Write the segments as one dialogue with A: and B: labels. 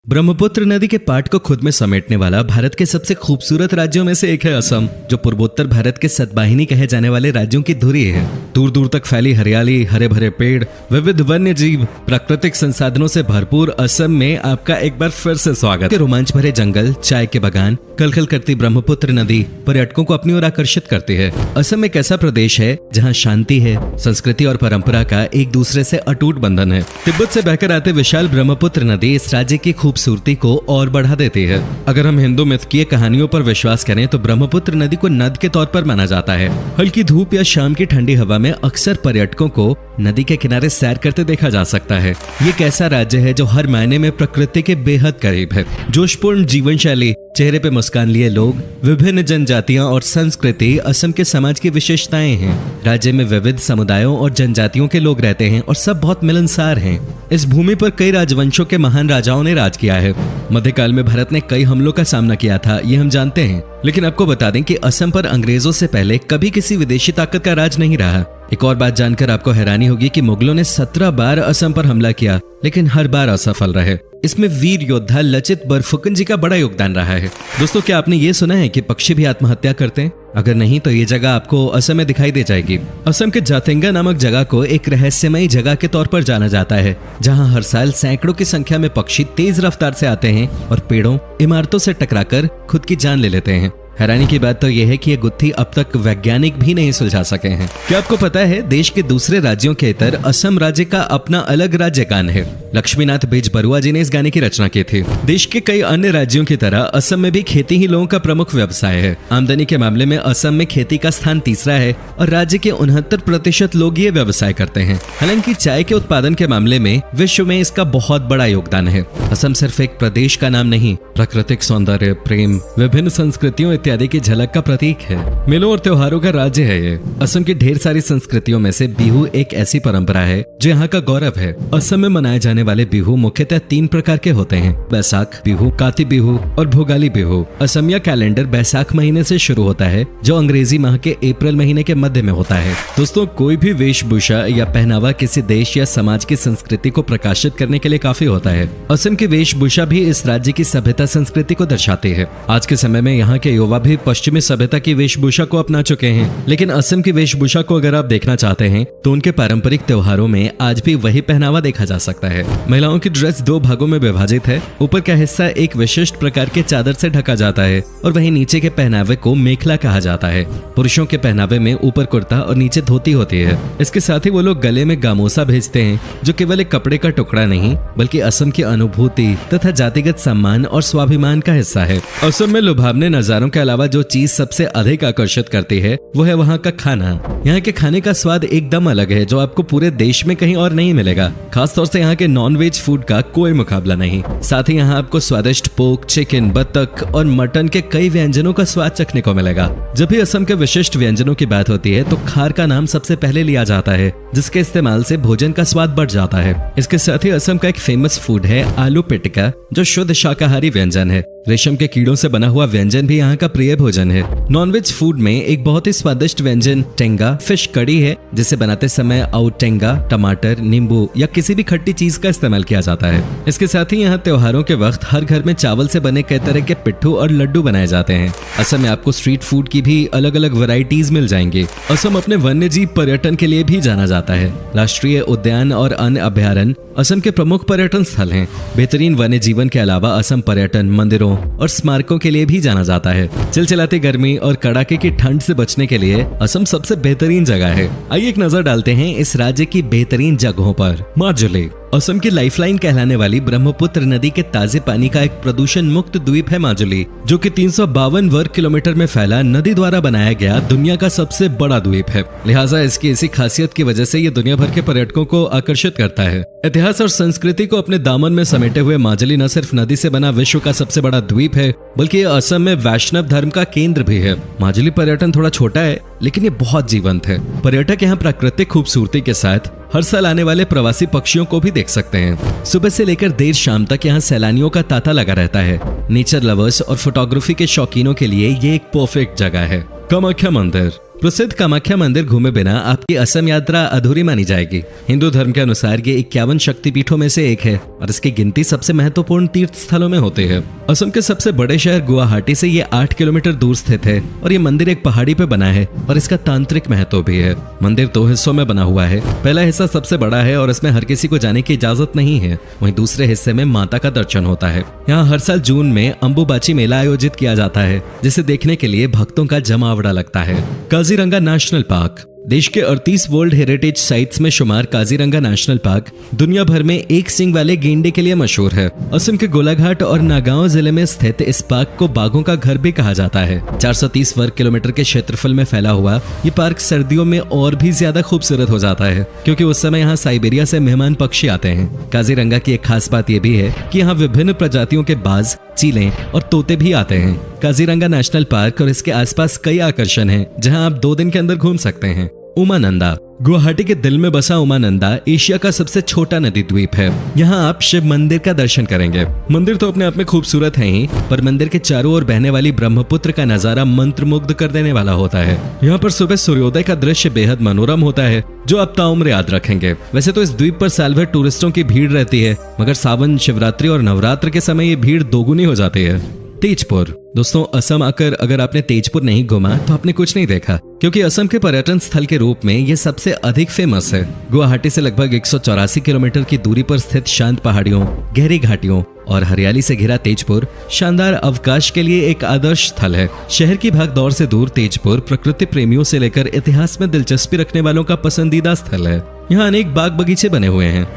A: ब्रह्मपुत्र नदी के पाट को खुद में समेटने वाला भारत के सबसे खूबसूरत राज्यों में से एक है असम, जो पूर्वोत्तर भारत के सतवाहिनी कहे जाने वाले राज्यों की धुरी है। दूर दूर तक फैली हरियाली, हरे भरे पेड़, विविध वन्य जीव, प्राकृतिक संसाधनों से भरपूर असम में आपका एक बार फिर से स्वागत है। रोमांच भरे जंगल, चाय के बागान, कलकल करती ब्रह्मपुत्र नदी पर्यटकों को अपनी ओर आकर्षित करती है। असम एक ऐसा प्रदेश है जहाँ शांति है, संस्कृति और परंपरा का एक दूसरे से अटूट बंधन है। तिब्बत से बहकर आते विशाल ब्रह्मपुत्र नदी इस राज्य की खूबसूरती को और बढ़ा देती है। अगर हम हिंदू मिथकीय कहानियों पर विश्वास करें तो ब्रह्मपुत्र नदी को नद के तौर पर माना जाता है। हल्की धूप या शाम की ठंडी हवा में अक्सर पर्यटकों को नदी के किनारे सैर करते देखा जा सकता है। ये एक ऐसा राज्य है जो हर मायने में प्रकृति के बेहद करीब है। जोशपूर्ण जीवन शैली, चेहरे पे मुस्कान लिए लोग, विभिन्न जनजातियां और संस्कृति असम के समाज की विशेषताएं हैं। राज्य में विविध समुदायों और जनजातियों के लोग रहते हैं और सब बहुत मिलनसार हैं। इस भूमि पर कई राजवंशों के महान राजाओं ने राज किया है। मध्यकाल में भारत ने कई हमलों का सामना किया था, ये हम जानते हैं। लेकिन आपको बता दें कि असम पर अंग्रेजों से पहले कभी किसी विदेशी ताकत का राज नहीं रहा। एक और बात जानकर आपको हैरानी होगी कि मुगलों ने 17 बार असम पर हमला किया, लेकिन हर बार असफल रहे। इसमें वीर योद्धा लचित बरफुकन जी का बड़ा योगदान रहा है। दोस्तों, क्या आपने ये सुना है कि पक्षी भी आत्महत्या करते हैं? अगर नहीं तो ये जगह आपको असम में दिखाई दे जाएगी। असम के जातेंगा नामक जगह को एक रहस्यमयी जगह के तौर पर जाना जाता है, जहां हर साल सैकड़ों की संख्या में पक्षी तेज रफ्तार से आते हैं और पेड़ों, इमारतों से टकराकर खुद की जान ले लेते हैं। हैरानी की बात तो यह है कि ये गुत्थी अब तक वैज्ञानिक भी नहीं सुलझा सके हैं। क्या आपको पता है देश के दूसरे राज्यों के इतर असम राज्य का अपना अलग राज्य गान है? लक्ष्मीनाथ बेजबरुआ जी ने इस गाने की रचना की थी। देश के कई अन्य राज्यों की तरह असम में भी खेती ही लोगों का प्रमुख व्यवसाय है। आमदनी के मामले में असम में खेती का स्थान तीसरा है और राज्य के 69% लोग ये व्यवसाय करते हैं। हालांकि चाय के उत्पादन के मामले में विश्व में इसका बहुत बड़ा योगदान है। असम सिर्फ एक प्रदेश का नाम नहीं, प्राकृतिक सौंदर्य, प्रेम, विभिन्न संस्कृतियों इत्यादि की झलक का प्रतीक है। मेलों और त्योहारों का राज्य है ये। असम की ढेर सारी संस्कृतियों में से बिहू एक ऐसी परंपरा है जो यहाँ का गौरव है। असम में मनाए जाने वाले बिहू मुख्यतः 3 प्रकार के होते हैं: बैसाख बिहू, काती बिहू और भोगाली बिहू। असमिया कैलेंडर बैसाख महीने से शुरू होता है, जो अंग्रेजी माह के अप्रैल महीने के मध्य में होता है। दोस्तों, कोई भी वेशभूषा या पहनावा किसी देश या समाज की संस्कृति को प्रकाशित करने के लिए काफी होता है। असम की वेशभूषा भी इस राज्य की सभ्यता संस्कृति को दर्शाती है। आज के समय में यहाँ के युवा भी पश्चिमी सभ्यता की वेशभूषा को अपना चुके हैं, लेकिन असम की वेशभूषा को अगर आप देखना चाहते हैं तो उनके पारंपरिक त्योहारों में आज भी वही पहनावा देखा जा सकता है। महिलाओं की ड्रेस 2 भागों में विभाजित है। ऊपर का हिस्सा एक विशिष्ट प्रकार के चादर से ढका जाता है और वहीं नीचे के पहनावे को मेखला कहा जाता है। पुरुषों के पहनावे में ऊपर कुर्ता और नीचे धोती होती है। इसके साथ ही वो लोग गले में गामोसा भेजते हैं, जो केवल एक कपड़े का टुकड़ा नहीं बल्कि असम की अनुभूति तथा जातिगत सम्मान और स्वाभिमान का हिस्सा है। असम में लुभावने नजारों के अलावा जो चीज सबसे अधिक आकर्षित करती है वो है वहाँ का खाना। यहाँ के खाने का स्वाद एकदम अलग है, जो आपको पूरे देश में कहीं और नहीं मिलेगा। खासतौर से यहाँ के नॉन-वेज फूड का कोई मुकाबला नहीं। साथ ही यहाँ आपको स्वादिष्ट पोर्क, चिकन, बत्तख और मटन के कई व्यंजनों का स्वाद चखने को मिलेगा। जब भी असम के विशिष्ट व्यंजनों की बात होती है तो खार का नाम सबसे पहले लिया जाता है, जिसके इस्तेमाल से भोजन का स्वाद बढ़ जाता है। इसके साथ ही असम का एक फेमस फूड है आलू पिटिका, जो शुद्ध शाकाहारी व्यंजन है। रेशम के कीड़ों से बना हुआ व्यंजन भी यहाँ का प्रिय भोजन है। नॉनवेज फूड में एक बहुत ही स्वादिष्ट व्यंजन टेंगा फिश कड़ी है, जिसे बनाते समय औटेंगा, टमाटर, नींबू या किसी भी खट्टी चीज का इस्तेमाल किया जाता है। इसके साथ ही यहाँ त्योहारों के वक्त हर घर में चावल से बने कई तरह के पिट्ठू और लड्डू बनाए जाते हैं। असम में आपको स्ट्रीट फूड की भी अलग अलग वैरायटीज मिल जाएंगी। असम अपने वन्य जीव पर्यटन के लिए भी जाना जाता है। राष्ट्रीय उद्यान और अन्य अभयारण्य असम के प्रमुख पर्यटन स्थल हैं। बेहतरीन वन्य जीवन के अलावा असम पर्यटन, मंदिरों और स्मारकों के लिए भी जाना जाता है। चिलचिलाती गर्मी और कड़ाके की ठंड से बचने के लिए असम सबसे बेहतरीन जगह है। आइए एक नजर डालते हैं इस राज्य की बेहतरीन जगहों पर। माजुली असम की लाइफलाइन कहलाने वाली ब्रह्मपुत्र नदी के ताजे पानी का एक प्रदूषण मुक्त द्वीप है माजुली, जो कि 352 वर्ग किलोमीटर में फैला नदी द्वारा बनाया गया दुनिया का सबसे बड़ा द्वीप है। लिहाजा इसकी इसी खासियत की वजह से ये दुनिया भर के पर्यटकों को आकर्षित करता है। इतिहास और संस्कृति को अपने दामन में समेटे हुए माजुली न सिर्फ नदी से बना विश्व का सबसे बड़ा द्वीप है, बल्कि ये असम में वैष्णव धर्म का केंद्र भी है। माजुली पर्यटन थोड़ा छोटा है, लेकिन ये बहुत जीवंत है। पर्यटक यहाँ प्राकृतिक खूबसूरती के साथ हर साल आने वाले प्रवासी पक्षियों को भी देख सकते हैं। सुबह से लेकर देर शाम तक यहाँ सैलानियों का तांता लगा रहता है। नेचर लवर्स और फोटोग्राफी के शौकीनों के लिए ये एक परफेक्ट जगह है। कामाख्या मंदिर प्रसिद्ध कामाख्या मंदिर घूमे बिना आपकी असम यात्रा अधूरी मानी जाएगी। हिंदू धर्म के अनुसार ये 51 शक्तिपीठों में से एक है और इसकी गिनती सबसे महत्वपूर्ण तीर्थ स्थलों में होती है। असम के सबसे बड़े शहर गुवाहाटी से ये 8 किलोमीटर दूर स्थित है और ये मंदिर एक पहाड़ी पे बना है और इसका तांत्रिक महत्व भी है। मंदिर 2 हिस्सों में बना हुआ है। पहला हिस्सा सबसे बड़ा है और इसमें हर किसी को जाने की इजाजत नहीं है। वहीं दूसरे हिस्से में माता का दर्शन होता है। यहाँ हर साल जून में अंबुबाची मेला आयोजित किया जाता है, जिसे देखने के लिए भक्तों का जमावड़ा लगता है। काजीरंगा नेशनल पार्क देश के 38 वर्ल्ड हेरिटेज साइट्स में शुमार काजीरंगा नेशनल पार्क दुनिया भर में एक सींग वाले गेंडे के लिए मशहूर है। असम के गोलाघाट और नागांव जिले में स्थित इस पार्क को बाघों का घर भी कहा जाता है। 430 वर्ग किलोमीटर के क्षेत्रफल में फैला हुआ ये पार्क सर्दियों में और भी ज्यादा खूबसूरत हो जाता है, क्योंकि उस समय यहाँ साइबेरिया से मेहमान पक्षी आते हैं। काजीरंगा की एक खास बात यह भी है कि यहाँ विभिन्न प्रजातियों के बाज, चीलें और तोते भी आते हैं। काजीरंगा नेशनल पार्क और इसके आसपास कई आकर्षण हैं, जहां आप 2 दिन के अंदर घूम सकते हैं। उमानंदा गुवाहाटी के दिल में बसा उमानंदा एशिया का सबसे छोटा नदी द्वीप है। यहाँ आप शिव मंदिर का दर्शन करेंगे। मंदिर तो अपने आप में खूबसूरत है ही, पर मंदिर के चारों ओर बहने वाली ब्रह्मपुत्र का नजारा मंत्रमुग्ध कर देने वाला होता है। यहाँ पर सुबह सूर्योदय का दृश्य बेहद मनोरम होता है, जो आप ताउम्र याद रखेंगे। वैसे तो इस द्वीप पर साल भर टूरिस्टों की भीड़ रहती है, मगर सावन, शिवरात्रि और नवरात्र के समय ये भीड़ दोगुनी हो जाती है। तेजपुर दोस्तों, असम आकर अगर आपने तेजपुर नहीं घूमा तो आपने कुछ नहीं देखा, क्योंकि असम के पर्यटन स्थल के रूप में ये सबसे अधिक फेमस है। गुवाहाटी से लगभग 184 किलोमीटर की दूरी पर स्थित शांत पहाड़ियों, गहरी घाटियों और हरियाली से घिरा तेजपुर शानदार अवकाश के लिए एक आदर्श स्थल है। शहर की भागदौड़ से दूर तेजपुर प्रकृति प्रेमियों से लेकर इतिहास में दिलचस्पी रखने वालों का पसंदीदा स्थल है। यहाँ अनेक बाग बगीचे बने हुए हैं।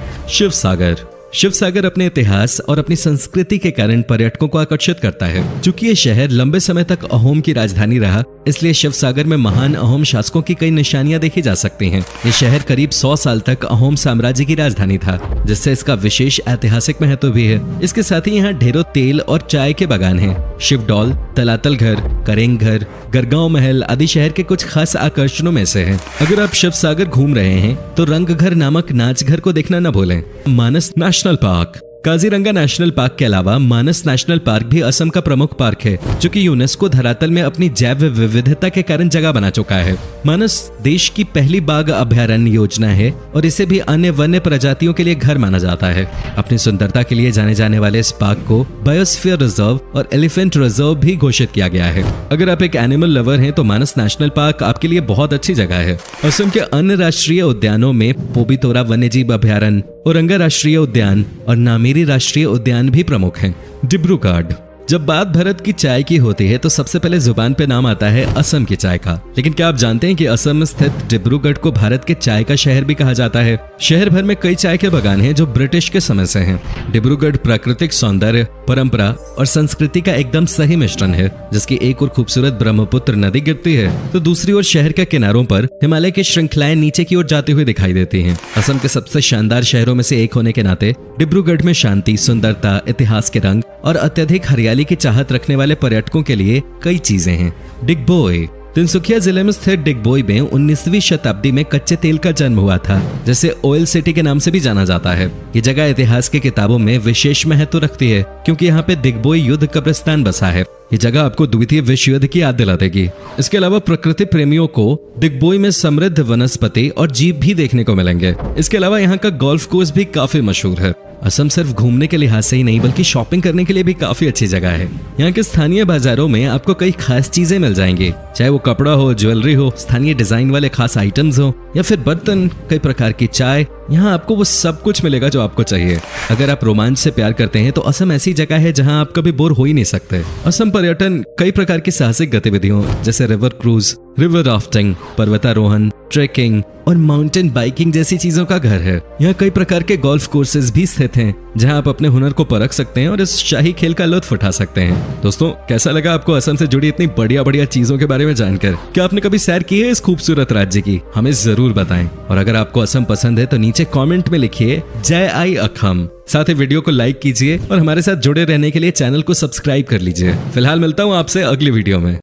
A: शिव सागर अपने इतिहास और अपनी संस्कृति के कारण पर्यटकों को आकर्षित करता है। चूंकि ये शहर लंबे समय तक अहोम की राजधानी रहा, इसलिए शिव सागर में महान अहोम शासकों की कई निशानियां देखी जा सकती हैं। ये शहर करीब 100 साल तक अहोम साम्राज्य की राजधानी था, जिससे इसका विशेष ऐतिहासिक महत्व भी है। इसके साथ ही यहाँ ढेरों तेल और चाय के बागान हैं। शिवडोल, तलातल घर, करेंग घर, गरगांव महल आदि शहर के कुछ खास आकर्षणों में से हैं। अगर आप शिव सागर घूम रहे हैं तो रंग घर नामक नाच घर को देखना न भूलें। Manas national park Kaziranga national park के अलावा मानस नेशनल पार्क भी असम का प्रमुख पार्क है, जो कि यूनेस्को धरातल में अपनी जैव विविधता के कारण जगह बना चुका है। मानस देश की पहली बाघ अभयारण्य योजना है और इसे भी अन्य वन्य प्रजातियों के लिए घर माना जाता है। अपनी सुंदरता के लिए जाने जाने वाले इस पार्क को बायोस्फीयर रिजर्व और एलिफेंट रिजर्व भी घोषित किया गया है। अगर आप एक एनिमल लवर हैं तो मानस नेशनल पार्क आपके लिए बहुत अच्छी जगह है। असम के अन्य राष्ट्रीय उद्यानों में पोबितोरा वन्यजीव अभयारण्य, औरंगा राष्ट्रीय उद्यान और नामेरी राष्ट्रीय उद्यान भी प्रमुख हैं। डिब्रूगढ़ जब बात भारत की चाय की होती है तो सबसे पहले जुबान पे नाम आता है असम की चाय का। लेकिन क्या आप जानते हैं कि असम में स्थित डिब्रूगढ़ को भारत के चाय का शहर भी कहा जाता है। शहर भर में कई चाय के बागान हैं जो ब्रिटिश के समय से हैं। डिब्रूगढ़ प्राकृतिक सौंदर्य, परंपरा और संस्कृति का एकदम सही मिश्रण है, जिसकी एक ओर खूबसूरत ब्रह्मपुत्र नदी गिरती है तो दूसरी ओर शहर के किनारों पर हिमालय की श्रृंखलाएं नीचे की ओर जाती हुई दिखाई देती हैं। असम के सबसे शानदार शहरों में से एक होने के नाते डिब्रूगढ़ में शांति, सुंदरता, इतिहास के रंग और अत्यधिक हरियाली की चाहत रखने वाले पर्यटकों के लिए कई चीजें हैं। डिगबोई तिनसुकिया जिले में स्थित डिगबोई में 19वीं शताब्दी में कच्चे तेल का जन्म हुआ था, जिसे ऑयल सिटी के नाम से भी जाना जाता है। ये जगह इतिहास की किताबों में विशेष महत्व रखती है, क्योंकि यहाँ पे डिगबोई युद्ध कब्रिस्तान बसा है। ये जगह आपको द्वितीय विश्व युद्ध की याद दिला देगी। इसके अलावा प्रकृति प्रेमियों को डिगबोई में समृद्ध वनस्पति और जीव भी देखने को मिलेंगे। इसके अलावा यहाँ का गोल्फ कोर्स भी काफी मशहूर है। असम सिर्फ घूमने के लिहाज से ही नहीं बल्कि शॉपिंग करने के लिए भी काफी अच्छी जगह है। यहाँ के स्थानीय बाजारों में आपको कई खास चीजें मिल जाएंगी, चाहे वो कपड़ा हो, ज्वेलरी हो, स्थानीय डिजाइन वाले खास आइटम्स हो या फिर बर्तन, कई प्रकार की चाय। यहाँ आपको वो सब कुछ मिलेगा जो आपको चाहिए। अगर आप रोमांच से प्यार करते हैं तो असम ऐसी जगह है जहाँ आप कभी बोर हो ही नहीं सकते। असम पर्यटन कई प्रकार की साहसिक गतिविधियों जैसे रिवर क्रूज, रिवर राफ्टिंग, पर्वतारोहण, ट्रेकिंग और माउंटेन बाइकिंग जैसी चीजों का घर है। यहाँ कई प्रकार के गोल्फ कोर्सेज भी स्थित हैं, जहां आप अपने हुनर को परख सकते हैं और इस शाही खेल का लुत्फ उठा सकते हैं। दोस्तों, कैसा लगा आपको असम से जुड़ी इतनी बढ़िया बढ़िया चीजों के बारे में जानकर? क्या आपने कभी सैर की है इस खूबसूरत राज्य की? हमें जरूर बताएं। और अगर आपको असम पसंद है तो नीचे कमेंट में लिखिए जय आई अखम। साथ ही वीडियो को लाइक कीजिए और हमारे साथ जुड़े रहने के लिए चैनल को सब्सक्राइब कर लीजिए। फिलहाल मिलता हूँ आपसे अगली वीडियो में।